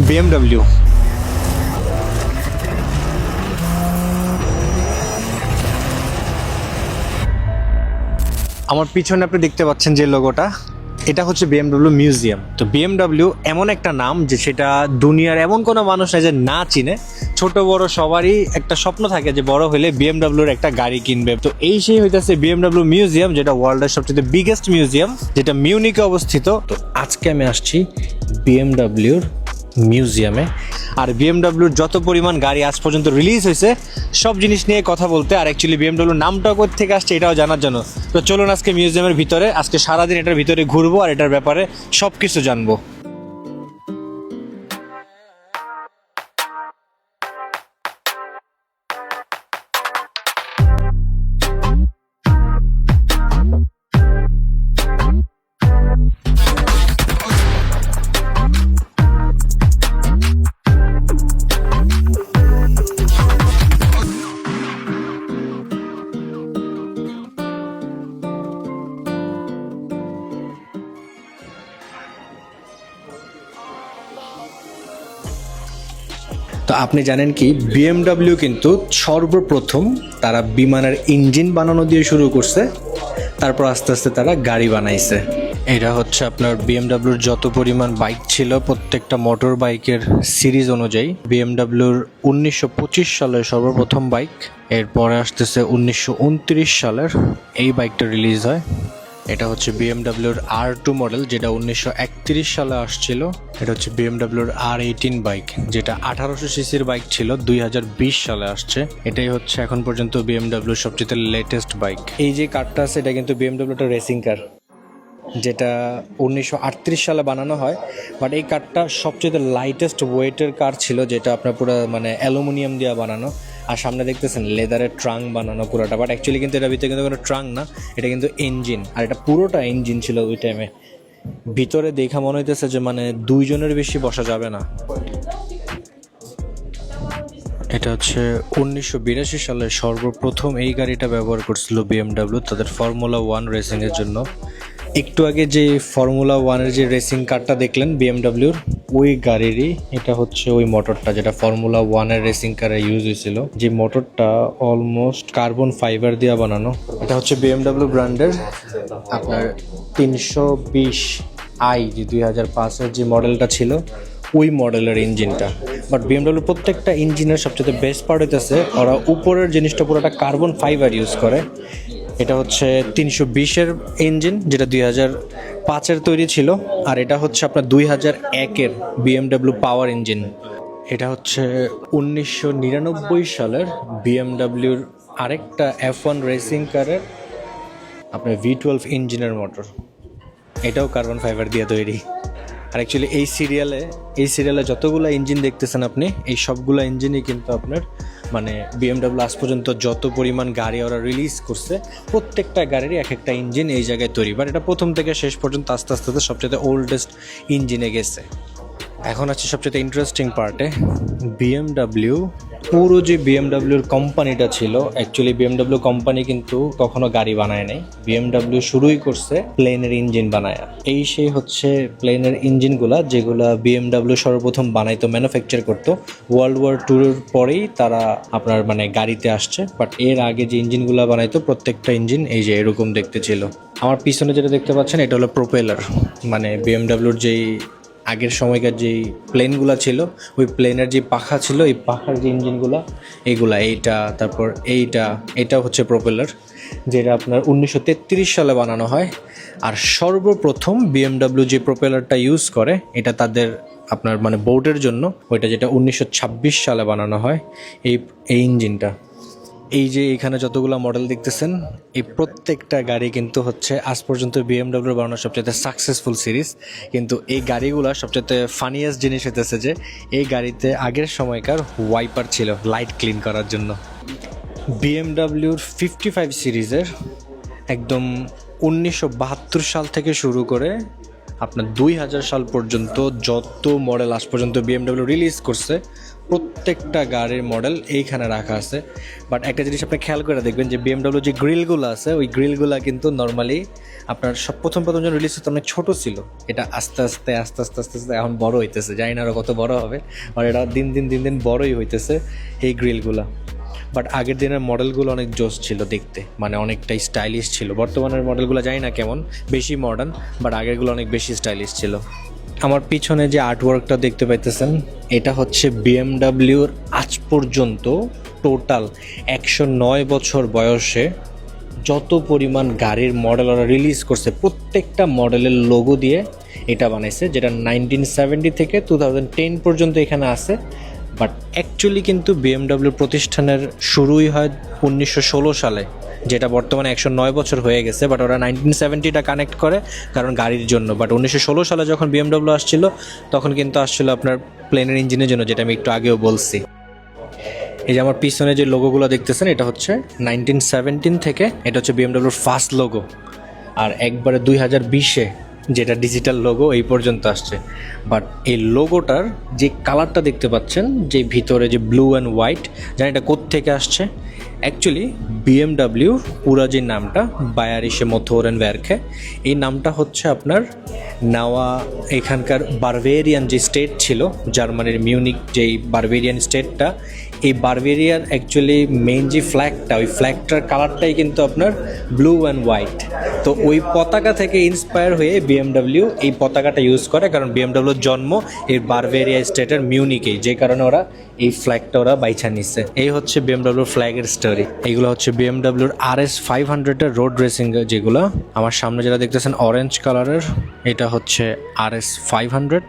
BMW। আমার পিছনে আপনি দেখতে পাচ্ছেন যে লোগোটা, এটা হচ্ছে BMW মিউজিয়াম। তো BMW এমন একটা নাম যে সেটা দুনিয়ার এমন কোনো মানুষ নাই যে না চিনে। ছোট বড় সবারই একটা স্বপ্ন থাকে যে বড় হলে BMW এর একটা গাড়ি কিনবে। তো এই সেই হইতেছে BMW মিউজিয়াম, যেটা ওয়ার্ল্ডের সবচেয়ে বিগেস্ট মিউজিয়াম, যেটা মিউনিকে অবস্থিত। তো আজকে আমি আসছি BMW এর মিউজিয়ামে। আর BMW যত পরিমাণ গাড়ি আজ পর্যন্ত রিলিজ হয়েছে সব জিনিস নিয়ে কথা বলতে, আর অ্যাকচুয়ালি BMW নামটা কোথা থেকে আসছে এটাও জানার জন্য। তো চলুন আজকে মিউজিয়ামের ভিতরে, আজকে সারাদিন এটার ভিতরে ঘুরবো আর এটার ব্যাপারে সব কিছু জানবো। তো আপনি জানেন কি, BMW কিন্তু সর্বপ্রথম তারা বিমানের ইঞ্জিন বানানো দিয়ে শুরু করছে, তারপর আস্তে আস্তে তারা গাড়ি বানাইছে। এটা হচ্ছে আপনার BMWর যত পরিমাণ বাইক ছিল প্রত্যেকটা মোটর বাইকের সিরিজ অনুযায়ী। BMWর 1925 সালের সর্বপ্রথম বাইক, এরপরে আসতেছে 1929 সালের এই বাইকটা রিলিজ হয়। এটা হচ্ছে BMWর R2 মডেল, যেটা 1931 সালে আসছিল। এটা হচ্ছে BMWর R18 বাইক, যেটা 1800 সিসির বাইক ছিল, 2020 সালে আসছে। এটাই হচ্ছে এখন পর্যন্ত BMWর সবচেয়ে লেটেস্ট বাইক। এই যে কারটা আছে এটা কিন্তু BMW একটা রেসিং কার, যেটা 1938 সালে বানানো হয়। বাট এই কারটা সবচেয়ে লাইটেস্ট ওয়েটের কার ছিল, যেটা আপনার পুরো মানে অ্যালুমিনিয়াম দিয়ে বানানো। আর সামনে দেখতেছেন লেদারের ট্রাঙ্ক বানানো পুরোটা, বাট অ্যাকচুয়ালি কিন্তু এটার ভিতরে কিন্তু কোনো ট্রাঙ্ক না, এটা কিন্তু ইঞ্জিন। আর এটা পুরোটা ইঞ্জিন ছিল ওই টাইমে। ভিতরে দেখা মনে হইতেছে যে মানে দুইজনের বেশি বসা যাবে না। এটা হচ্ছে 1982 সালে সর্বপ্রথম এই গাড়িটা ব্যবহার করছিল BMW তাদের ফর্মুলা 1 রেসিংয়ের জন্য। একটু আগে যে ফর্মুলা 1-এর যে রেসিং কারটা দেখলেন BMWর, ওই গাড়িরই এটা হচ্ছে ওই মোটরটা, যেটা ফর্মুলা 1-এর রেসিং কারে ইউজ হয়েছিল। যে মোটরটা অলমোস্ট কার্বন ফাইবার দিয়ে বানানো। এটা হচ্ছে BMW ব্র্যান্ডের আপনার 320i, যে 2005-এর যে মডেলটা ছিল ওই মডেলের ইঞ্জিনটা। বাট BMW প্রত্যেকটা ইঞ্জিনের সবচেয়ে বেস্ট পার্ট হইতেছে ওরা উপরের জিনিসটা পুরোটা কার্বন ফাইবার ইউজ করে। এটা হচ্ছে 320-এর ইঞ্জিন, যেটা 2005-এর তৈরি ছিল। আর এটা হচ্ছে আপনার 2001-এর BMW পাওয়ার ইঞ্জিন। এটা হচ্ছে 1999 সালের BMWর আরেকটা F1 রেসিং কারের আপনার V12 ইঞ্জিনের মোটর, এটাও কার্বন ফাইবার দিয়ে তৈরি। আর অ্যাকচুয়ালি এই সিরিয়ালে যতগুলো ইঞ্জিন দেখতেছেন আপনি, এই সবগুলো ইঞ্জিনই কিন্তু আপনার মানে BMW আজ পর্যন্ত যত পরিমাণ গাড়ি ওরা রিলিজ করছে প্রত্যেকটা গাড়িরই এক একটা ইঞ্জিন এই জায়গায় তৈরি। বাট এটা প্রথম থেকে শেষ পর্যন্ত আস্তে আস্তে সবচেয়ে ওল্ডেস্ট ইঞ্জিনে গেছে। এখন আছে সবচেয়ে ইন্টারেস্টিং পার্টে। BMW পুরো যে BMWর কোম্পানিটা ছিল, অ্যাকচুয়ালি BMW কোম্পানি কিন্তু কখনো গাড়ি বানায় নাই। BMW শুরুই করছে প্লেনের ইঞ্জিন বানায়। এই সেই হচ্ছে প্লেনের ইঞ্জিনগুলা যেগুলা BMW সর্বপ্রথম বানাইতো, ম্যানুফ্যাকচার করতো। ওয়ার্ল্ড ওয়ার টুর পরেই তারা আপনার মানে গাড়িতে আসছে। বাট এর আগে যে ইঞ্জিনগুলা বানাইতো প্রত্যেকটা ইঞ্জিন এই যে এরকম দেখতে ছিল। আমার পিছনে যেটা দেখতে পাচ্ছেন এটা হলো প্রোপেলার, মানে BMWর যেই আগের সময়কার যেই প্লেনগুলো ছিল ওই প্লেনের যে পাখা ছিল, এই পাখার যে ইঞ্জিনগুলো এইগুলা, এইটা তারপর এইটা হচ্ছে প্রোপেলার, যেটা আপনার 1933 সালে বানানো হয়। আর সর্বপ্রথম BMW যে প্রোপেলারটা ইউজ করে এটা তাদের আপনার মানে বোটের জন্য, ওইটা যেটা 1926 সালে বানানো হয় এই ইঞ্জিনটা। এই যে এখানে যতগুলো মডেল দেখতেছেন এই প্রত্যেকটা গাড়ি কিন্তু হচ্ছে আজ পর্যন্ত BMW বানানো সবচেয়ে সাকসেসফুল সিরিজ। কিন্তু এই গাড়িগুলো সবচেয়ে ফানিয়েস্ট জিনিস হতেছে যে এই গাড়িতে আগের সময়কার ওয়াইপার ছিল লাইট ক্লিন করার জন্য। BMWর 55 সিরিজের একদম 1972 সাল থেকে শুরু করে আপনার 2000 সাল পর্যন্ত যত মডেল আজ পর্যন্ত বিএমডব্লিউ রিলিজ করছে প্রত্যেকটা গাড়ির মডেল এইখানে রাখা আছে। বাট একটা জিনিস আপনি খেয়াল করে দেখবেন যে বিএমডব্লিউ যে গ্রিলগুলো আছে ওই গ্রিলগুলো কিন্তু নর্মালি আপনার সব প্রথম যখন রিলিজ হতো অনেক ছোটো ছিল, এটা আস্তে আস্তে আস্তে আস্তে আস্তে আস্তে এখন বড় হইতেছে, জানি না আরও কত বড় হবে, আর এটা দিন দিন বড়ই হইতেছে এই গ্রিলগুলো। বাট আগের দিনের মডেলগুলো অনেক জোস ছিল দেখতে, মানে অনেকটাই স্টাইলিশ ছিল। বর্তমানের মডেলগুলো জানি না কেমন, বেশি মডার্ন, বাট আগেরগুলো অনেক বেশি স্টাইলিশ ছিল। আমার পিছনে যে আর্টওয়ার্কটা দেখতে পাইতেছেন এটা হচ্ছে বিএমডব্লিউর আজ পর্যন্ত টোটাল 109 বছর বয়সে যত পরিমাণ গাড়ির মডেল ওরা রিলিজ করছে প্রত্যেকটা মডেলের লোগো দিয়ে এটা বানাইছে, যেটা 1970 থেকে 2010 পর্যন্ত এখানে আছে। বাট অ্যাকচুয়ালি কিন্তু বিএমডব্লিউ প্রতিষ্ঠানের শুরুই হয় 1916 সালে, যেটা বর্তমানে 109 বছর হয়ে গেছে। বাট ওরা 1970টা কানেক্ট করে কারণ গাড়ির জন্য। বাট 1916 সালে যখন বিএমডব্লিউ আসছিল তখন কিন্তু আসছিল আপনার প্লেনের ইঞ্জিনের জন্য, যেটা আমি একটু আগেও বলছি। এই যে আমার পিছনে যে লোগোগুলো দেখতেছেন এটা হচ্ছে 1917 থেকে, এটা হচ্ছে বিএমডব্লিউর ফার্স্ট লোগো। আর একবারে 2020-এ যেটা ডিজিটাল লোগো এই পর্যন্ত আসছে। বাট এই লোগোটার যে কালারটা দেখতে পাচ্ছেন, যে ভিতরে যে ব্লু অ্যান্ড হোয়াইট, জানি এটা কোত্থেকে আসছে। অ্যাকচুয়ালি বিএমডব্লিউ পুরো যে নামটা বায়ারিশে মোটরেন ওয়ার্কে, এই নামটা হচ্ছে আপনার নেওয়া এখানকার বারবেরিয়ান যে স্টেট ছিল জার্মানির মিউনিক, যেই বারবেরিয়ান স্টেটটা, এই বারবেরিয়ার অ্যাকচুয়ালি মেইন যে ফ্ল্যাগটা, ওই ফ্ল্যাগটার কালারটাই কিন্তু আপনার ব্লু অ্যান্ড হোয়াইট। তো ওই পতাকা থেকে ইন্সপায়ার হয়ে বিএমডব্লিউ এই পতাকাটা ইউজ করে, কারণ বিএমডব্লিউর জন্ম এই বারবেরিয়া স্টেটের মিউনিকেই, যে কারণে ওরা এই ফ্ল্যাগটা ওরা বাইছা নিচ্ছে। এই হচ্ছে বিএমডব্লিউর ফ্ল্যাগের স্টোরি। এইগুলো হচ্ছে বিএমডব্লিউর RS500-এর রোড রেসিং, যেগুলো আমার সামনে যেটা দেখতেছেন অরেঞ্জ কালারের, এটা হচ্ছে RS500,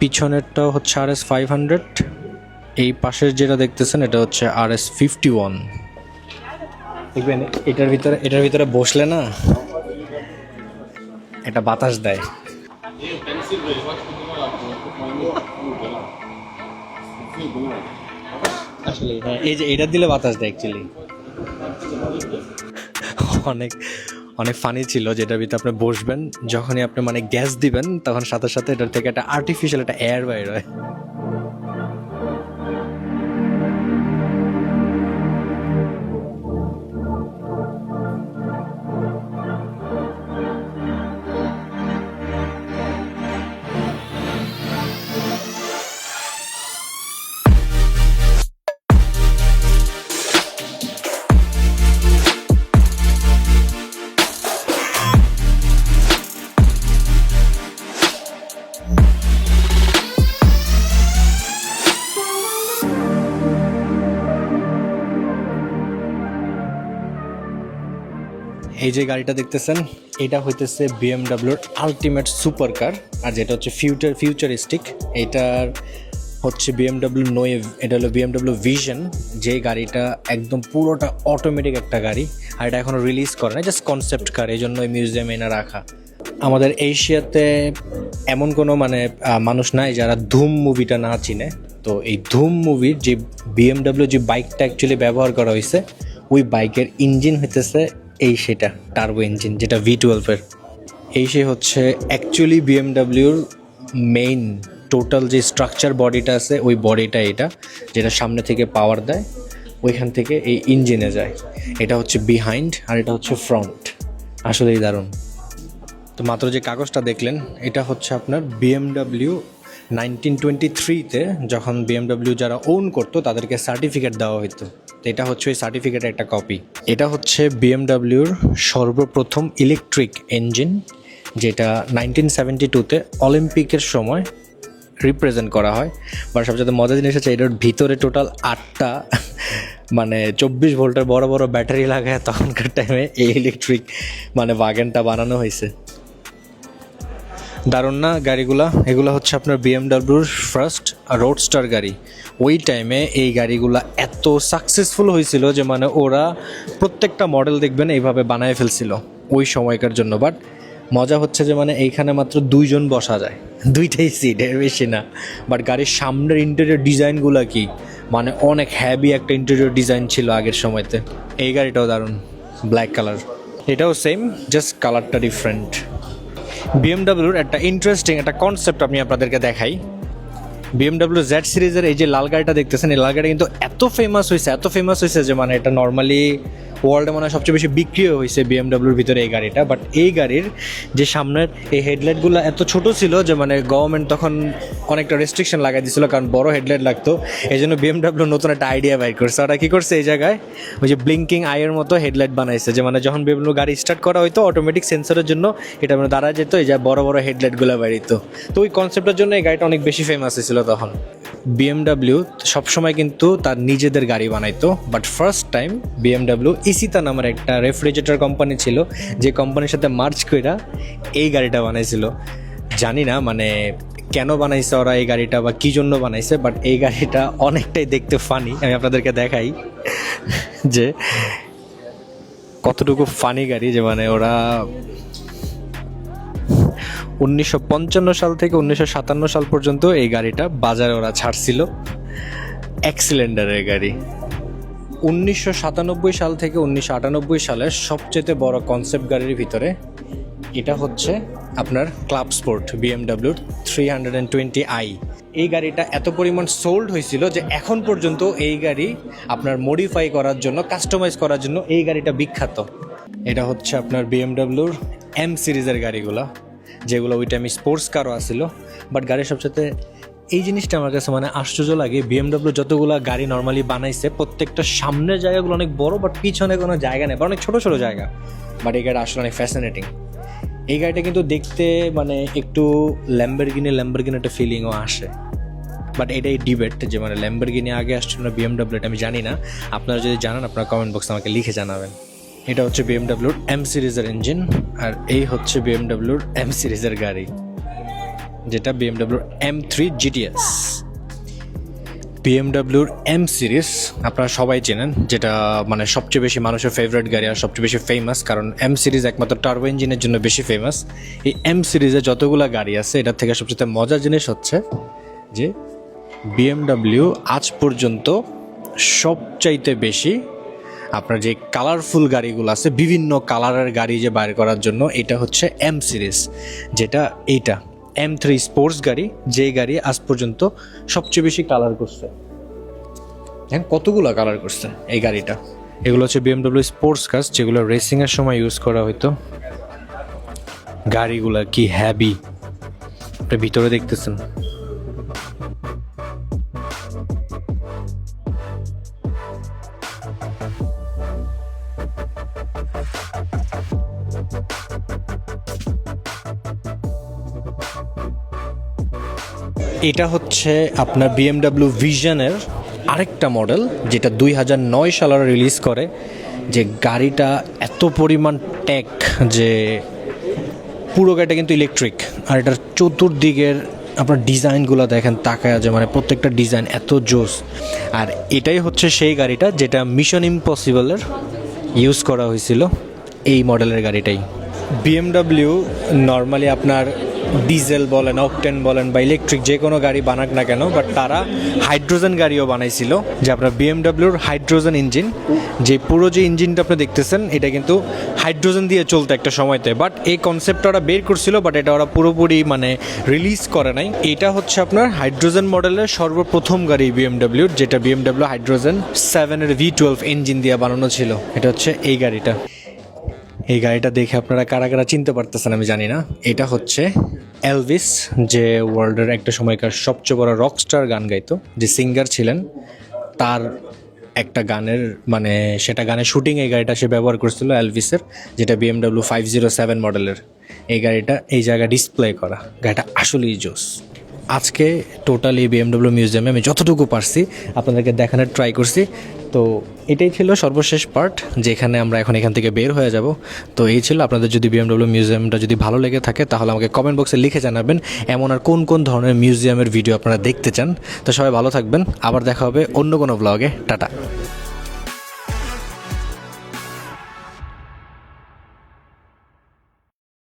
পিছনেরটাও হচ্ছে RS500, এই পাশের যেটা দেখতেছেন এটা হচ্ছে RS51। দেখবেন এটার ভিতরে বসলে না এটা বাতাস দেয়। আসলে হ্যাঁ, এই যে এটা দিলে বাতাস দেয় অ্যাকচুয়ালি। অনেক অনেক ফানি ছিল, যেটার ভিতরে আপনি বসবেন, যখনই আপনি মানে গ্যাস দিবেন তখন সাথে সাথে এটার থেকে একটা আর্টিফিশিয়াল একটা এয়ার বাইর হয়। এই যে গাড়িটা দেখতেছেন এটা হইতেছে বিএমডব্লিউর আলটিমেট সুপার কার, আর যেটা হচ্ছে ফিউচারিস্টিক। এটার হচ্ছে বিএমডব্লিউ নোয়েভ, এটা হলো বিএমডব্লিউ ভিশন, যে গাড়িটা একদম পুরোটা অটোমেটিক একটা গাড়ি, আর এটা এখনও রিলিজ করে না, জাস্ট কনসেপ্ট কার, এই জন্য মিউজিয়ামে এনে রাখা। আমাদের এশিয়াতে এমন কোনো মানে মানুষ নাই যারা ধুম মুভিটা না চিনে। তো এই ধুম মুভির যে বিএমডব্লিউ যে বাইকটা অ্যাকচুয়ালি ব্যবহার করা হয়েছে, ওই বাইকের ইঞ্জিন হইতেছে এই সেটা টার্বো ইঞ্জিন, যেটা V12-এর। এই সে হচ্ছে অ্যাকচুয়ালি বিএমডব্লিউর মেইন টোটাল যে স্ট্রাকচার বডিটা আছে, ওই বডিটা এটা, যেটা সামনে থেকে পাওয়ার দেয়, ওইখান থেকে এই ইঞ্জিনে যায়। এটা হচ্ছে বিহাইন্ড আর এটা হচ্ছে ফ্রন্ট। আসলেই দারুণ। তো মাত্র যে কাগজটা দেখলেন এটা হচ্ছে আপনার বিএমডব্লিউ 1923-তে যখন বিএমডব্লিউ যারা ওন করতো তাদেরকে সার্টিফিকেট দেওয়া হতো। তো এটা হচ্ছে ওই সার্টিফিকেটের একটা কপি। এটা হচ্ছে বিএমডব্লিউর সর্বপ্রথম ইলেকট্রিক ইঞ্জিন, যেটা 1972-তে অলিম্পিকের সময় রিপ্রেজেন্ট করা হয়। বা সবচেয়ে মজার জিনিস হচ্ছে এটার ভিতরে টোটাল 8টা মানে 24 ভোল্টের বড় বড় ব্যাটারি লাগায় তখনকার টাইমে এই ইলেকট্রিক মানে ওয়াগনটা বানানো হয়েছে। দারুণ না গাড়িগুলা? এগুলো হচ্ছে আপনার বিএমডব্লিউর ফার্স্ট রোডস্টার গাড়ি। ওই টাইমে এই গাড়িগুলা এত সাকসেসফুল হয়েছিল যে মানে ওরা প্রত্যেকটা মডেল দেখবেন এইভাবে বানায় ফেলছিল ওই সময়কার জন্য। বাট মজা হচ্ছে যে মানে এইখানে মাত্র 2 জন বসা যায়, 2টাই সিট, এর বেশি না। বাট গাড়ির সামনের ইন্টেরিয়র ডিজাইনগুলো কি মানে অনেক হ্যাভি একটা ইন্টেরিয়র ডিজাইন ছিল আগের সময়তে। এই গাড়িটাও দারুণ, ব্ল্যাক কালার। এটাও সেম, জাস্ট কালারটা ডিফারেন্ট। বিএমডাব্লিউর একটা ইন্টারেস্টিং একটা কনসেপ্ট আমি আপনাদেরকে দেখাই। বিএমডাব্লিউ জেড সিরিজের এই যে লাল গাড়িটা দেখতেছেন, এই লাল গাড়িটা কিন্তু এত ফেমাস হয়েছে যে মানে এটা নর্মালি ওয়ার্ল্ডে মনে হয় সবচেয়ে বেশি বিক্রিও হয়েছে বিএমডাব্লিউর ভিতরে এই গাড়িটা। বাট এই গাড়ির যে সামনের এই হেডলাইটগুলো এত ছোট ছিল যে মানে গভর্নমেন্ট তখন অনেকটা রেস্ট্রিকশন লাগাই দিয়েছিল, কারণ বড় হেডলাইট লাগতো। এই জন্য বিএমডাব্লিউ নতুন একটা আইডিয়া বাইর করছে। ওরা কী করছে, এই জায়গায় ওই যে ব্লিঙ্কিং আইয়ের মতো হেডলাইট বানাইছে, যে মানে যখন বিএমডাব্লিউ গাড়ি স্টার্ট করা হয়তো অটোমেটিক সেন্সরের জন্য এটা মানে দাঁড়ায় যেত, এই যে বড় বড় হেডলাইটগুলো বেরিত। তো ওই কনসেপ্টের জন্য এই গাড়িটা অনেক বেশি ফেমাস হয়েছিল তখন। বিএমডাব্লিউ সবসময় কিন্তু তার নিজেদের গাড়ি বানাইতো, বাট ফার্স্ট টাইম বিএমডাব্লিউ ইসিতা নামের একটা রেফ্রিজারেটর কোম্পানি ছিল, যে কোম্পানির সাথে মার্চ কইরা এই গাড়িটা বানাইছিল। জানি না মানে কেন বানাইছে ওরা এই গাড়িটা বা কী জন্য বানাইছে, বাট এই গাড়িটা অনেকটাই দেখতে ফানি। আমি আপনাদেরকে দেখাই যে কতটুকু ফানি গাড়ি, যে মানে ওরা 1955 সাল থেকে 1957 সাল পর্যন্ত এই গাড়িটা বাজারে ওরা ছাড়ছিল, এক সিলিন্ডারের গাড়ি। 1997 সাল থেকে 1998 সালের সবচেয়ে বড় কনসেপ্ট গাড়ির ভিতরে এটা হচ্ছে আপনার ক্লাব স্পোর্ট বিএমডাব্লিউর 320i। এই গাড়িটা এত পরিমাণ সোল্ড হয়েছিল যে এখন পর্যন্ত এই গাড়ি আপনার মডিফাই করার জন্য, কাস্টমাইজ করার জন্য এই গাড়িটা বিখ্যাত। এটা হচ্ছে আপনার বিএমডাব্লিউর এম সিরিজের গাড়িগুলো, যেগুলো ওই টাইমে স্পোর্টস কারও আসছিল। বাট গাড়ির সবচেয়ে এই জিনিসটা আমার কাছে মানে আশ্চর্য লাগে, বিএমডাব্লিউ যতগুলো গাড়ি নর্মালি বানাইছে প্রত্যেকটা সামনের জায়গাগুলো অনেক বড়, বাট পিছনে কোনো জায়গা নেই, বা অনেক ছোটো ছোটো জায়গা। বাট এই গাড়িটা আসলে অনেক ফ্যাসিনেটিং। এই গাড়িটা কিন্তু দেখতে মানে একটু ল্যাম্বরগিনি একটা ফিলিংও আসে। বাট এটাই ডিবেট যে মানে ল্যাম্বরগিনি আগে আসছিল না বিএমডাব্লিউ, এটা আমি জানি না। আপনারা যদি জানান আপনারা কমেন্ট বক্সে আমাকে লিখে জানাবেন। এটা হচ্ছে বিএমডাব্লিউর এম সিরিজের ইঞ্জিন, আর এই হচ্ছে বিএমডাব্লিউর এম সিরিজের গাড়ি, যেটা বিএমডাব্লিউর M3 GTS। বিএমডাব্লিউর এম সিরিজ আপনারা সবাই চেনেন, যেটা মানে সবচেয়ে বেশি মানুষের ফেভারিট গাড়ি আর সবচেয়ে বেশি ফেমাস, কারণ এম সিরিজ একমাত্র টার্বো ইঞ্জিনের জন্য বেশি ফেমাস। এই এম সিরিজে যতগুলো গাড়ি আছে এটার থেকে সবচেয়ে মজার জিনিস হচ্ছে যে বিএমডাব্লিউ আজ পর্যন্ত সবচাইতে বেশি আপনার যে কালারফুল গাড়িগুলো আছে, বিভিন্ন কালারের গাড়ি যে বাইর করার জন্য, এটা হচ্ছে এম সিরিজ, যেটা এইটা M3 স্পোর্টস গাড়ি, যে গাড়ি আজ পর্যন্ত সবচেয়ে বেশি কালার করছে। হ্যাঁ, কতগুলো কালার করছে এই গাড়িটা। এগুলো হচ্ছে বিএমডাব্লিউ স্পোর্টস কার্স, যেগুলো রেসিংয়ের সময় ইউজ করা হতো। গাড়িগুলো কি হ্যাভি, আপনি ভিতরে দেখতেছেন। এটা হচ্ছে আপনার বিএমডাব্লিউ ভিশনের আরেকটা মডেল, যেটা 2009 সালে রিলিজ করে। যে গাড়িটা এত পরিমাণ টেক, যে পুরো গাড়িটা কিন্তু ইলেকট্রিক, আর এটার চতুর্দিকের আপনার ডিজাইনগুলো দেখেন তাকায়, যে মানে প্রত্যেকটা ডিজাইন এত জোস। আর এটাই হচ্ছে সেই গাড়িটা যেটা মিশন ইম্পসিবলের ইউজ করা হয়েছিল, এই মডেলের গাড়িটাই। বিএমডাব্লিউ নর্মালি আপনার ডিজেল বলেন, অকটেন বলেন বা ইলেকট্রিক যে কোনো গাড়ি বানাক না কেন, বাট তারা হাইড্রোজেন গাড়িও বানাইছিল, যে আপনার বিএমডাব্লিউর হাইড্রোজেন ইঞ্জিন, যে পুরো যে ইঞ্জিনটা আপনি দেখতেছেন এটা কিন্তু হাইড্রোজেন দিয়ে চলতো একটা সময়তে। বাট এই কনসেপ্টটা ওরা বের করছিল, বাট এটা ওরা পুরোপুরি মানে রিলিজ করে নাই। এটা হচ্ছে আপনার হাইড্রোজেন মডেলের সর্বপ্রথম গাড়ি বিএমডাব্লিউর, যেটা বিএমডাব্লিউ হাইড্রোজেন 7-এর V12 ইঞ্জিন দিয়ে বানানো ছিল। এটা হচ্ছে এই গাড়িটা। এই গাড়িটা দেখে আপনারা কারা কারা চিনতে পারতেছেন আমি জানি না। এটা হচ্ছে এলভিস, যে ওয়ার্ল্ডের একটা সময়কার সবচেয়ে বড় রকস্টার গান গাইতো, যে সিঙ্গার ছিলেন, তার একটা গানের মানে সেটা গানের শুটিং এই গাড়িটা সে ব্যবহার করছিল এলভিসের, যেটা বিএমডাব্লিউ 507 মডেলের। এই গাড়িটা এই জায়গায় ডিসপ্লে করা, গাড়িটা আসলেই জোস। আজকে টোটালি বিএমডাব্লিউ মিউজিয়ামে আমি যতটুকু পারছি আপনাদেরকে দেখানোর ট্রাই করছি। তো এটাই ছিল সর্বশেষ পার্ট, যেখানে আমরা এখন এখান থেকে বের হয়ে যাব। তো এই ছিল, আপনাদের যদি বিএমডাব্লিউ মিউজিয়ামটা যদি ভালো লেগে থাকে তাহলে আমাকে কমেন্ট বক্সে লিখে জানাবেন এমন আর কোন কোন ধরনের মিউজিয়ামের ভিডিও আপনারা দেখতে চান। তো সবাই ভালো থাকবেন, আবার দেখা হবে অন্য কোনো ব্লগে। টাটা।